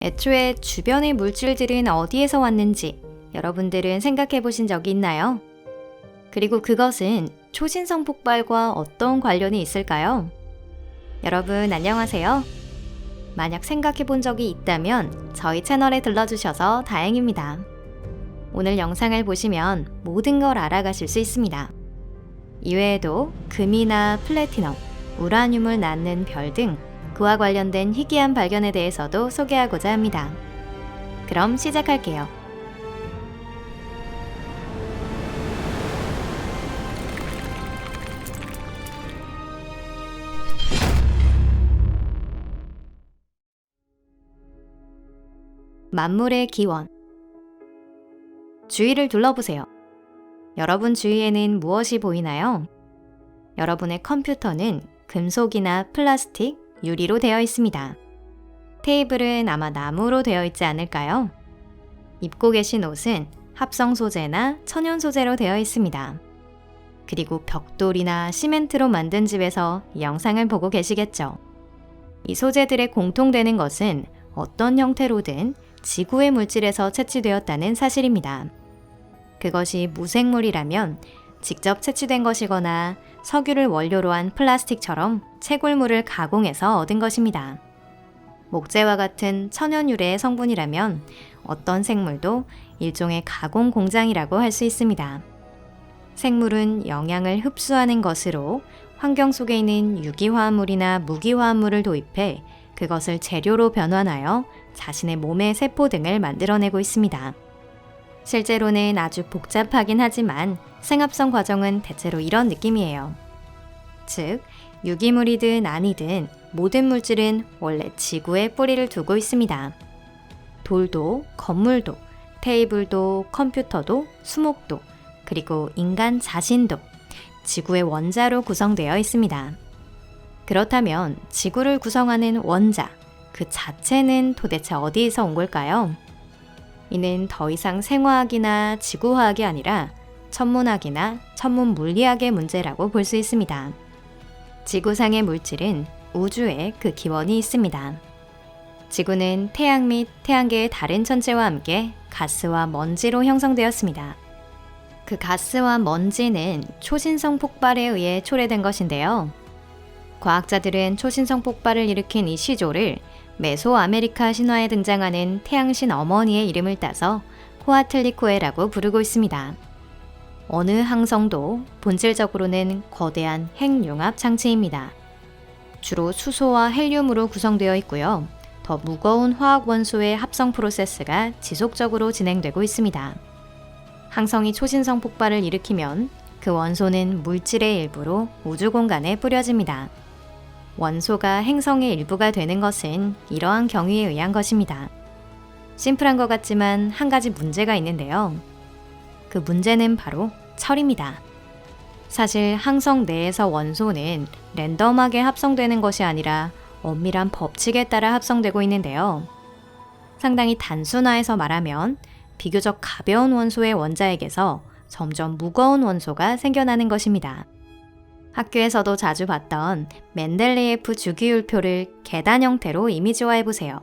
애초에 주변의 물질들은 어디에서 왔는지 여러분들은 생각해 보신 적이 있나요? 그리고 그것은 초신성 폭발과 어떤 관련이 있을까요? 여러분 안녕하세요. 만약 생각해 본 적이 있다면 저희 채널에 들러주셔서 다행입니다. 오늘 영상을 보시면 모든 걸 알아가실 수 있습니다. 이외에도 금이나 플래티넘, 우라늄을 낳는 별 등 그와 관련된 희귀한 발견에 대해서도 소개하고자 합니다. 그럼 시작할게요. 만물의 기원. 주위를 둘러보세요. 여러분 주위에는 무엇이 보이나요? 여러분의 컴퓨터는 금속이나 플라스틱, 유리로 되어 있습니다. 테이블은 아마 나무로 되어 있지 않을까요? 입고 계신 옷은 합성 소재나 천연 소재로 되어 있습니다. 그리고 벽돌이나 시멘트로 만든 집에서 이 영상을 보고 계시겠죠? 이 소재들의 공통되는 것은 어떤 형태로든 지구의 물질에서 채취되었다는 사실입니다. 그것이 무생물이라면 직접 채취된 것이거나 석유를 원료로 한 플라스틱처럼 채굴물을 가공해서 얻은 것입니다. 목재와 같은 천연 유래의 성분이라면 어떤 생물도 일종의 가공 공장이라고 할 수 있습니다. 생물은 영양을 흡수하는 것으로 환경 속에 있는 유기화합물이나 무기화합물을 도입해 그것을 재료로 변환하여 자신의 몸의 세포 등을 만들어내고 있습니다. 실제로는 아주 복잡하긴 하지만 생합성 과정은 대체로 이런 느낌이에요. 즉, 유기물이든 아니든 모든 물질은 원래 지구에 뿌리를 두고 있습니다. 돌도, 건물도, 테이블도, 컴퓨터도, 수목도, 그리고 인간 자신도 지구의 원자로 구성되어 있습니다. 그렇다면 지구를 구성하는 원자, 그 자체는 도대체 어디에서 온 걸까요? 이는 더 이상 생화학이나 지구화학이 아니라 천문학이나 천문물리학의 문제라고 볼 수 있습니다. 지구상의 물질은 우주에 그 기원이 있습니다. 지구는 태양 및 태양계의 다른 천체와 함께 가스와 먼지로 형성되었습니다. 그 가스와 먼지는 초신성 폭발에 의해 초래된 것인데요. 과학자들은 초신성 폭발을 일으킨 이 시조를 메소아메리카 신화에 등장하는 태양신 어머니의 이름을 따서 코아틀리코에라고 부르고 있습니다. 어느 항성도 본질적으로는 거대한 핵융합 장치입니다. 주로 수소와 헬륨으로 구성되어 있고요. 더 무거운 화학 원소의 합성 프로세스가 지속적으로 진행되고 있습니다. 항성이 초신성 폭발을 일으키면 그 원소는 물질의 일부로 우주 공간에 뿌려집니다. 원소가 행성의 일부가 되는 것은 이러한 경위에 의한 것입니다. 심플한 것 같지만 한 가지 문제가 있는데요. 그 문제는 바로 철입니다. 사실 항성 내에서 원소는 랜덤하게 합성되는 것이 아니라 엄밀한 법칙에 따라 합성되고 있는데요. 상당히 단순화해서 말하면 비교적 가벼운 원소의 원자핵에서 점점 무거운 원소가 생겨나는 것입니다. 학교에서도 자주 봤던 멘델레예프 주기율표를 계단 형태로 이미지화해 보세요.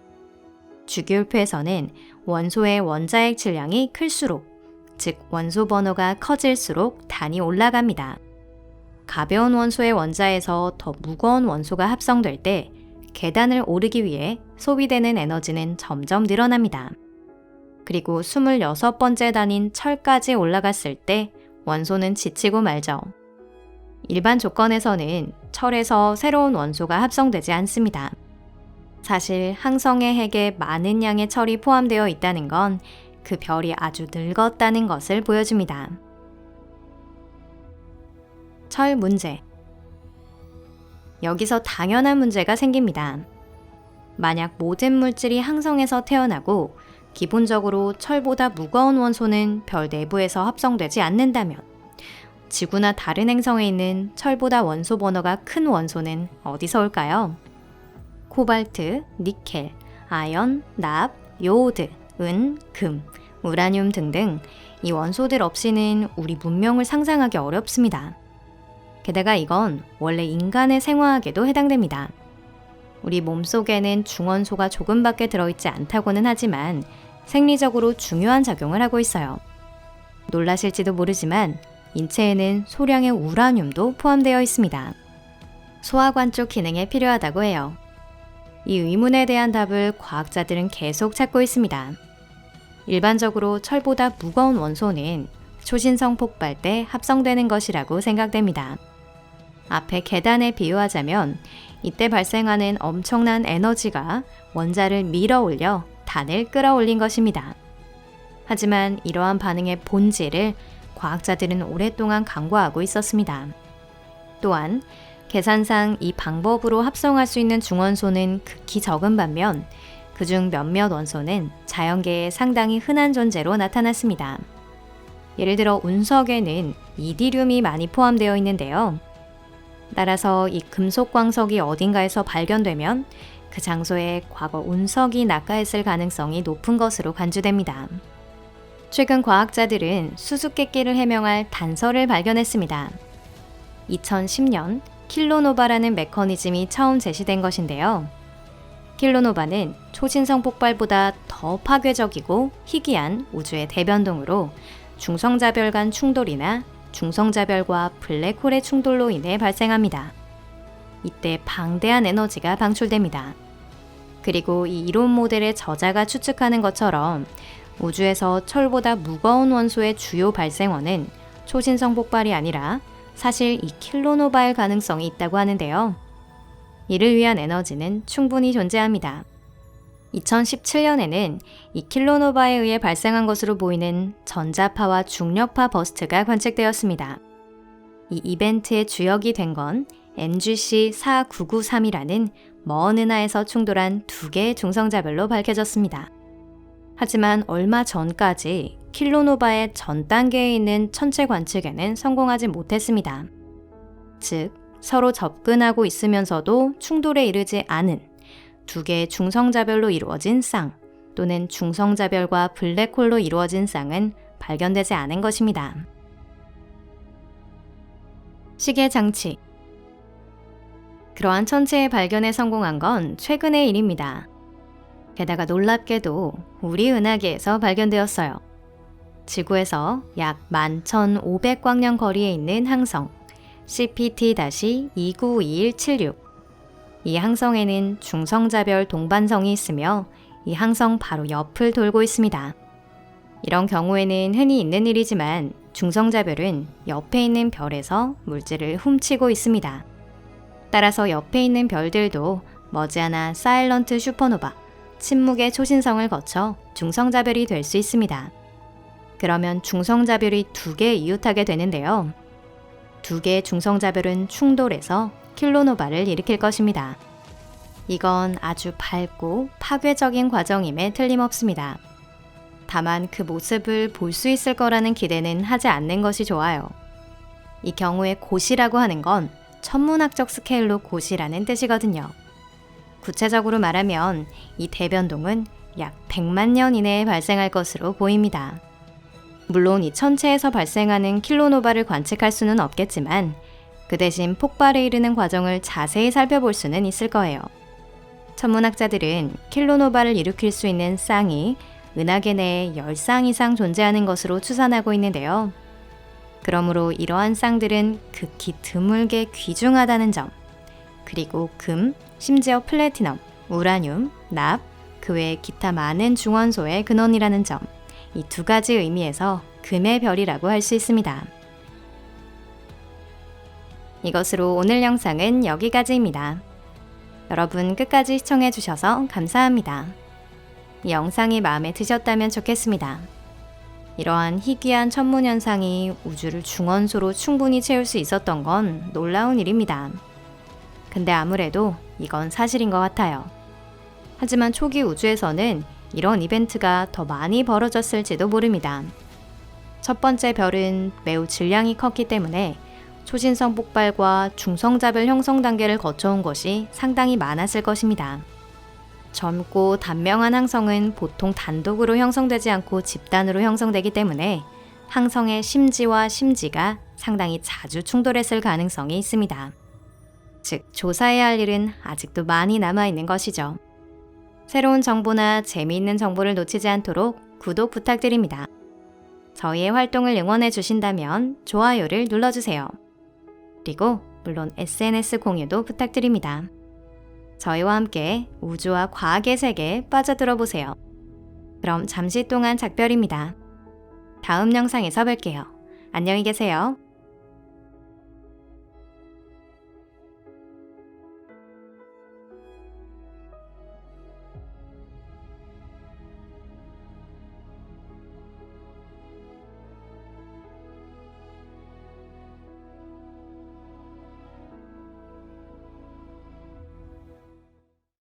주기율표에서는 원소의 원자핵 질량이 클수록, 즉 원소 번호가 커질수록 단이 올라갑니다. 가벼운 원소의 원자에서 더 무거운 원소가 합성될 때 계단을 오르기 위해 소비되는 에너지는 점점 늘어납니다. 그리고 26번째 단인 철까지 올라갔을 때 원소는 지치고 말죠. 일반 조건에서는 철에서 새로운 원소가 합성되지 않습니다. 사실 항성의 핵에 많은 양의 철이 포함되어 있다는 건 그 별이 아주 늙었다는 것을 보여줍니다. 철 문제. 여기서 당연한 문제가 생깁니다. 만약 모든 물질이 항성에서 태어나고 기본적으로 철보다 무거운 원소는 별 내부에서 합성되지 않는다면 지구나 다른 행성에 있는 철보다 원소 번호가 큰 원소는 어디서 올까요? 코발트, 니켈, 아연, 납, 요오드, 은, 금, 우라늄 등등 이 원소들 없이는 우리 문명을 상상하기 어렵습니다. 게다가 이건 원래 인간의 생화학에도 해당됩니다. 우리 몸속에는 중원소가 조금밖에 들어있지 않다고는 하지만 생리적으로 중요한 작용을 하고 있어요. 놀라실지도 모르지만 인체에는 소량의 우라늄도 포함되어 있습니다. 소화관 쪽 기능에 필요하다고 해요. 이 의문에 대한 답을 과학자들은 계속 찾고 있습니다. 일반적으로 철보다 무거운 원소는 초신성 폭발 때 합성되는 것이라고 생각됩니다. 앞에 계단에 비유하자면 이때 발생하는 엄청난 에너지가 원자를 밀어 올려 단을 끌어올린 것입니다. 하지만 이러한 반응의 본질을 과학자들은 오랫동안 간과하고 있었습니다. 또한 계산상 이 방법으로 합성할 수 있는 중원소는 극히 적은 반면 그중 몇몇 원소는 자연계에 상당히 흔한 존재로 나타났습니다. 예를 들어 운석에는 이디륨이 많이 포함되어 있는데요. 따라서 이 금속 광석이 어딘가에서 발견되면 그 장소에 과거 운석이 낙하했을 가능성이 높은 것으로 간주됩니다. 최근 과학자들은 수수께끼를 해명할 단서를 발견했습니다. 2010년 킬로노바라는 메커니즘이 처음 제시된 것인데요. 킬로노바는 초신성 폭발보다 더 파괴적이고 희귀한 우주의 대변동으로 중성자별 간 충돌이나 중성자별과 블랙홀의 충돌로 인해 발생합니다. 이때 방대한 에너지가 방출됩니다. 그리고 이 이론 모델의 저자가 추측하는 것처럼 우주에서 철보다 무거운 원소의 주요 발생원은 초신성 폭발이 아니라 사실 이 킬로노바일 가능성이 있다고 하는데요. 이를 위한 에너지는 충분히 존재합니다. 2017년에는 이 킬로노바에 의해 발생한 것으로 보이는 전자파와 중력파 버스트가 관측되었습니다. 이 이벤트의 주역이 된 건 NGC 4993이라는 먼 은하에서 충돌한 두 개의 중성자별로 밝혀졌습니다. 하지만 얼마 전까지 킬로노바의 전 단계에 있는 천체 관측에는 성공하지 못했습니다. 즉, 서로 접근하고 있으면서도 충돌에 이르지 않은 두 개의 중성자별로 이루어진 쌍 또는 중성자별과 블랙홀로 이루어진 쌍은 발견되지 않은 것입니다. 시계 장치. 그러한 천체의 발견에 성공한 건 최근의 일입니다. 게다가 놀랍게도 우리 은하계에서 발견되었어요. 지구에서 약 11,500광년 거리에 있는 항성 CPT-292176. 이 항성에는 중성자별 동반성이 있으며 이 항성 바로 옆을 돌고 있습니다. 이런 경우에는 흔히 있는 일이지만 중성자별은 옆에 있는 별에서 물질을 훔치고 있습니다. 따라서 옆에 있는 별들도 머지않아 사일런트 슈퍼노바, 침묵의 초신성을 거쳐 중성자별이 될 수 있습니다. 그러면 중성자별이 두 개 이웃하게 되는데요. 두 개의 중성자별은 충돌해서 킬로노바를 일으킬 것입니다. 이건 아주 밝고 파괴적인 과정임에 틀림없습니다. 다만 그 모습을 볼 수 있을 거라는 기대는 하지 않는 것이 좋아요. 이 경우에 고시라고 하는 건 천문학적 스케일로 고시라는 뜻이거든요. 구체적으로 말하면 이 대변동은 약 100만 년 이내에 발생할 것으로 보입니다. 물론 이 천체에서 발생하는 킬로노바를 관측할 수는 없겠지만 그 대신 폭발에 이르는 과정을 자세히 살펴볼 수는 있을 거예요. 천문학자들은 킬로노바를 일으킬 수 있는 쌍이 은하계 내에 10쌍 이상 존재하는 것으로 추산하고 있는데요. 그러므로 이러한 쌍들은 극히 드물게 귀중하다는 점, 그리고 금, 심지어 플래티넘, 우라늄, 납, 그 외 기타 많은 중원소의 근원이라는 점, 이 두 가지 의미에서 금의 별이라고 할 수 있습니다. 이것으로 오늘 영상은 여기까지입니다. 여러분 끝까지 시청해 주셔서 감사합니다. 이 영상이 마음에 드셨다면 좋겠습니다. 이러한 희귀한 천문현상이 우주를 중원소로 충분히 채울 수 있었던 건 놀라운 일입니다. 근데 아무래도 이건 사실인 것 같아요. 하지만 초기 우주에서는 이런 이벤트가 더 많이 벌어졌을지도 모릅니다. 첫 번째 별은 매우 질량이 컸기 때문에 초신성 폭발과 중성자별 형성 단계를 거쳐온 것이 상당히 많았을 것입니다. 젊고 단명한 항성은 보통 단독으로 형성되지 않고 집단으로 형성되기 때문에 항성의 심지와 심지가 상당히 자주 충돌했을 가능성이 있습니다. 즉, 조사해야 할 일은 아직도 많이 남아있는 것이죠. 새로운 정보나 재미있는 정보를 놓치지 않도록 구독 부탁드립니다. 저희의 활동을 응원해 주신다면 좋아요를 눌러주세요. 그리고 물론 SNS 공유도 부탁드립니다. 저희와 함께 우주와 과학의 세계에 빠져들어 보세요. 그럼 잠시 동안 작별입니다. 다음 영상에서 뵐게요. 안녕히 계세요.